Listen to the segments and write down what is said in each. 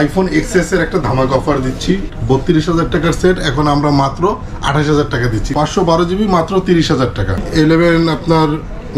IPhone XS এর একটা ধামাকা অফার দিচ্ছি 32,000 টাকার সেট এখন আমরা মাত্র 28,000 টাকা দিচ্ছি 512 জিবি মাত্র 30,000 টাকা 11 আপনার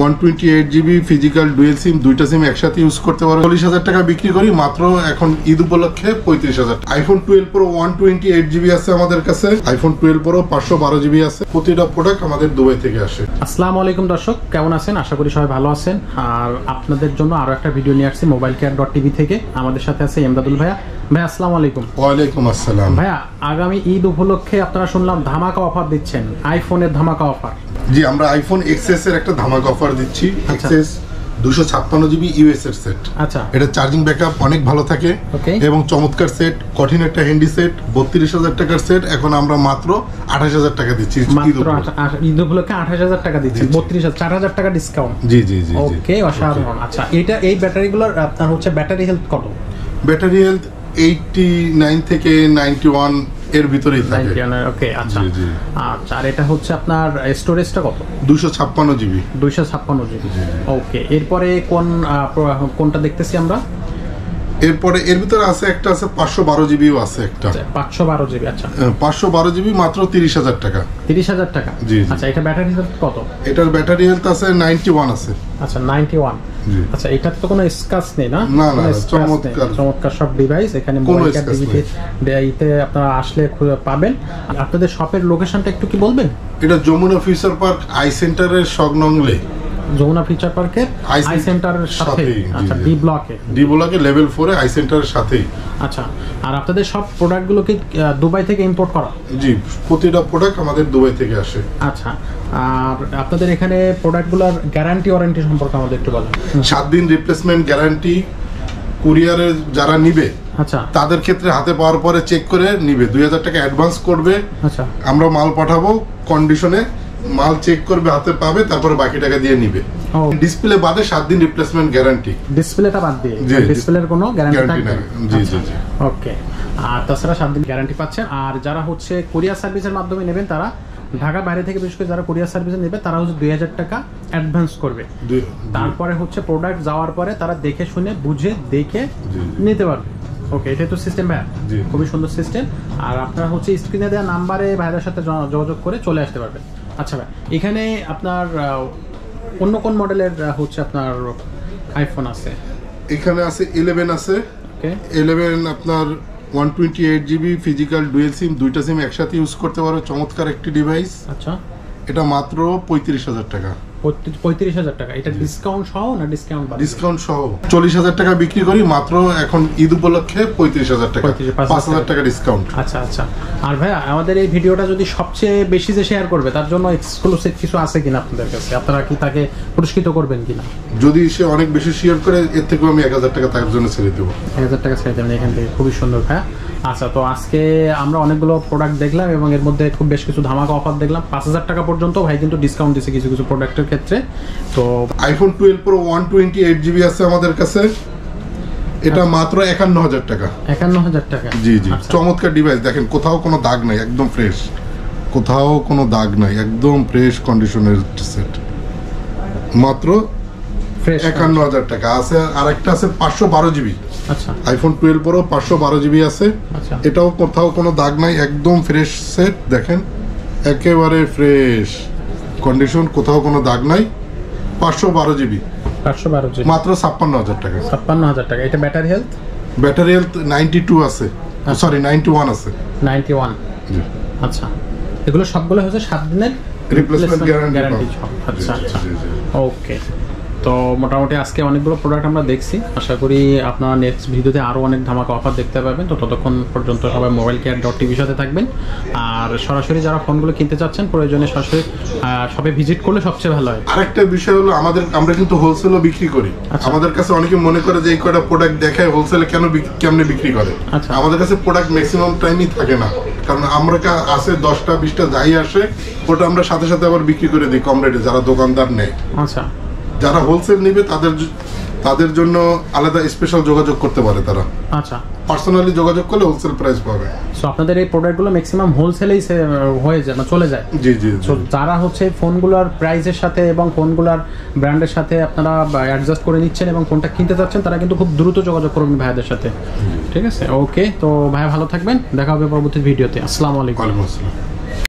128 জিবি ফিজিক্যাল ডুয়েল সিম দুইটা সিম একসাথে ইউজ করতে পারো 40,000 টাকা বিক্রি করি মাত্র এখন ঈদ উপলক্ষে 35,000 আইফোন 12 প্রো 128 জিবি আছে আমাদের কাছে আইফোন 12 প্রো 512 জিবি আছে প্রতিটা প্রোডাক্ট আমাদের দুবাই থেকে আসে। আসসালামু আলাইকুম দর্শক, কেমন আছেন? আশা করি সবাই ভালো আছেন। আর আপনাদের জন্য আরো একটা ভিডিও নিয়ে আসছি মোবাইল কেয়ার .tv থেকে। আমাদের সাথে আছে এমদাদুল ভাইয়া। ভাইয়া আসসালামু আলাইকুম। ওয়ালাইকুম আসসালাম। ভাইয়া, আগামী ঈদ উপলক্ষে আপনারা শুনলাম ধামাকা অফার দিচ্ছেন, আইফোনের ধামাকা অফার। জি, আমরা আইফোন এক্সএস এর একটা ধামাকা অফার দিচ্ছি। এক্সএস 256 জিবি ইউএস এর সেট। আচ্ছা, এটা চার্জিং ব্যাকআপ অনেক ভালো থাকে এবং চমৎকার সেট, কঠিন একটা হ্যান্ডি সেট 32,000 টাকার সেট এখন আমরা মাত্র 28,000 টাকা দিচ্ছি। ঈদ উপলক্ষে 28,000 টাকা দিচ্ছি, 32,000 4,000 টাকা ডিসকাউন্ট। জি জি জি, ওকে, অসাধারণ। আচ্ছা, এটা এই ব্যাটারিগুলোর আপনার হচ্ছে ব্যাটারি হেলথ কত? ব্যাটারি হেলথ 89 থেকে 91 এর ভিতরেই থাকে। ওকে, আচ্ছা আচ্ছা। আর এটা হচ্ছে আপনার স্টোরেজটা কত? 256 জিবি। 256 জিবি। ওকে, এরপরে কোনটা দেখতেছি আমরা? এরপরে এর ভিতরে আছে একটা আছে 512 জিবিও আছে একটা। 512 জিবি। আচ্ছা, 512 জিবি মাত্র 30,000 টাকা। 30,000 টাকা। জি। আচ্ছা, এটা ব্যাটারি হেলথ কত? এটার ব্যাটারি হেলথ আছে 91 আছে। আচ্ছা, 91। আচ্ছা, এটার তো কোনো স্ক্র্যাচ নেই না? না না, চমৎকার চমৎকার সব ডিভাইস এখানে মোবাইল কেয়ার ডিভিতে আপনারা আসলে পাবেন। আপনাদের শপের লোকেশনটা একটু কি বলবেন? এটা যমুনা ফিউচার পার্ক আই সেন্টারের সংলগ্নে। যমুনা ফিউচার পার্কের আই সেন্টারের সাথে। আচ্ছা, ডি ব্লকে লেভেল 4 এ আই সেন্টারের সাথেই। আচ্ছা, আর আপনাদের সব প্রোডাক্টগুলো কি দুবাই থেকে ইম্পোর্ট করা? জি, প্রতিটা প্রোডাক্ট আমাদের দুবাই থেকে আসে। আচ্ছা, আর আপনাদের এখানে প্রোডাক্টগুলোর গ্যারান্টি ওয়ারেন্টি সম্পর্কে আমাদের একটু বলেন। 7 দিন রিপ্লেসমেন্ট গ্যারান্টি। কুরিয়ারে যারা নিবে আচ্ছা তাদের ক্ষেত্রে হাতে পাওয়ার পরে চেক করে নিবে, 2,000 টাকা অ্যাডভান্স করবে। আচ্ছা, আমরা মাল পাঠাবো কন্ডিশনে, মাল চেক করবে, হাতে পাবে, তারপরে বাকি টাকা দিয়ে নিবে। ডিসপ্লে বাদে 7 দিন রিপ্লেসমেন্ট গ্যারান্টি। ডিসপ্লেটা বাদ দিয়ে ডিসপ্লের কোনো গ্যারান্টি নাই। জি জি জি। ওকে, আর তাছাড়া 7 দিন গ্যারান্টি পাচ্ছেন। আর যারা হচ্ছে কুরিয়ার সার্ভিসের মাধ্যমে নেবেন, তারা ঢাকার বাইরে থেকে বিশেষ করে যারা কুরিয়ার সার্ভিসে নেবে তারা হচ্ছে 2,000 টাকা অ্যাডভান্স করবে। তারপরে হচ্ছে প্রোডাক্ট যাওয়ার পরে তারা দেখে শুনে বুঝে দেখে নিতে পারবে। ওকে, এটাই তো সিস্টেম ভাই, খুবই সুন্দর সিস্টেম। আর আপনারা হচ্ছে স্ক্রিনে দেওয়া নাম্বারে ভাইদের সাথে যোগাযোগ করে চলে আসতে পারবেন। আচ্ছা ভাই, এখানে আপনার অন্য কোন মডেলের হচ্ছে আপনার আইফোন আছে? এখানে আছে 11 আছে। ওকে, 11 আপনার 128 জিবি ফিজিক্যাল ডুয়েল সিম দুইটা সিম একসাথে ইউজ করতে পারো, চমৎকার একটি ডিভাইস। আচ্ছা, এটা মাত্র 35,000 টাকা। 35,000 টাকা। এটা ডিসকাউন্ট সহ না ডিসকাউন্ট বাদ? ডিসকাউন্ট সহ 40,000 টাকা বিক্রি করি মাত্র এখন ঈদ উপলক্ষে 35,000 টাকা, 5,000 টাকা ডিসকাউন্ট। আচ্ছা আচ্ছা। আর ভাইয়া, আমাদের এই ভিডিওটা যদি সবচেয়ে বেশি যে শেয়ার করবে তার জন্য এক্সক্লুসিভ কিছু আছে কিনা আপনাদের কাছে? আপনারা কি তাকে পুরস্কৃত করবেন কিনা? যদি সে অনেক বেশি শেয়ার করে এর থেকেও আমি 1,000 টাকা তার জন্য ছেড়ে দেবো। 1,000 টাকা ছেড়ে দেবেন এখান থেকে। খুবই সুন্দর ভাইয়া। আচ্ছা, তো আজকে আমরা অনেকগুলো প্রোডাক্ট দেখলাম এবং এর মধ্যে খুব বেশ কিছু ধামাকা অফার দেখলাম। 5,000 টাকা পর্যন্ত ভাই কিন্তু ডিসকাউন্ট দিচ্ছে কিছু কিছু প্রোডাক্টের ক্ষেত্রে। তো আইফোন 12 প্রো 128 জিবি আছে আমাদের কাছে, এটা মাত্র 51,000 টাকা। 51,000 টাকা। জি জি, চমৎকার ডিভাইস। দেখেন কোথাও কোনো দাগ নাই, একদম ফ্রেশ, কোথাও কোনো দাগ নাই, একদম ফ্রেশ কন্ডিশনের সেট, মাত্র 51,000 টাকা আছে। আর একটা আছে 512 জিবি। আচ্ছা, আইফোন 12 প্রো 512 জিবি আছে। আচ্ছা, এটাও কোথাও কোনো দাগ নাই, একদম ফ্রেশ সেট। দেখেন একেবারে ফ্রেশ কন্ডিশন, কোথাও কোনো দাগ নাই। 512 জিবি, 512 জিবি, মাত্র 56,000 টাকা। 56,000 টাকা। এটা ব্যাটারি হেলথ? ব্যাটারি হেলথ 92 আছে, সরি 91 আছে। 91। জি। আচ্ছা, এগুলো সবগুলো হচ্ছে 7 দিনের রিপ্লেসমেন্ট গ্যারান্টি। আচ্ছা আচ্ছা, ওকে। তো মোটামুটি আজকে অনেকগুলো প্রোডাক্ট আমরা দেখছি। আশা করি আপনারা নেক্সট ভিডিওতে আরও অনেক ধামাকা অফার দেখতে পাবেন। তো ততক্ষণ পর্যন্ত সবাই মোবাইল কেয়ার .tv সাথে থাকবেন। আর সরাসরি যারা ফোনগুলো কিনতে চাচ্ছেন প্রয়োজনে সরাসরি শপে ভিজিট করলে সবচেয়ে ভালো হয়। আরেকটা বিষয় হলো আমরা কিন্তু হোলসেলও বিক্রি করি। আমাদের কাছে অনেকে মনে করে যে এই কয়টা প্রোডাক্ট দেখায় হোলসেলে কেমনে বিক্রি করে। আচ্ছা, আমাদের কাছে প্রোডাক্ট ম্যাক্সিমাম টাইমই থাকে না, কারণ আমরা আছে 10টা 20টা যাই আসে ওটা আমরা সাথে সাথে আবার বিক্রি করে দিই কম রেটে যারা দোকানদার নেয়। আচ্ছা, যারা হোলসেল নিবে তাদের জন্য আলাদা স্পেশাল যোগাযোগ করতে পারে তারা। আচ্ছা, পার্সোনালি যোগাযোগ করলে হোলসেল প্রাইস পাবে। সো আপনাদের এই প্রোডাক্টগুলো ম্যাক্সিমাম হোলসেলেই হয়ে যায়, মানে চলে যায়। জি জি। সো যারা হচ্ছে ফোনগুলোর প্রাইসের সাথে এবং ফোনগুলোর ব্র্যান্ডের সাথে আপনারা অ্যাডজাস্ট করে নিচ্ছেন এবং কোনটা কিনতে চাচ্ছেন, তারা কিন্তু খুব দ্রুত যোগাযোগ করবেন ভাইয়াদের সাথে। ঠিক আছে, ওকে। তো ভাইয়া ভালো থাকবেন, দেখা হবে পরবর্তী ভিডিওতে। আসসালামু আলাইকুম। ওয়ালাইকুম আসসালাম।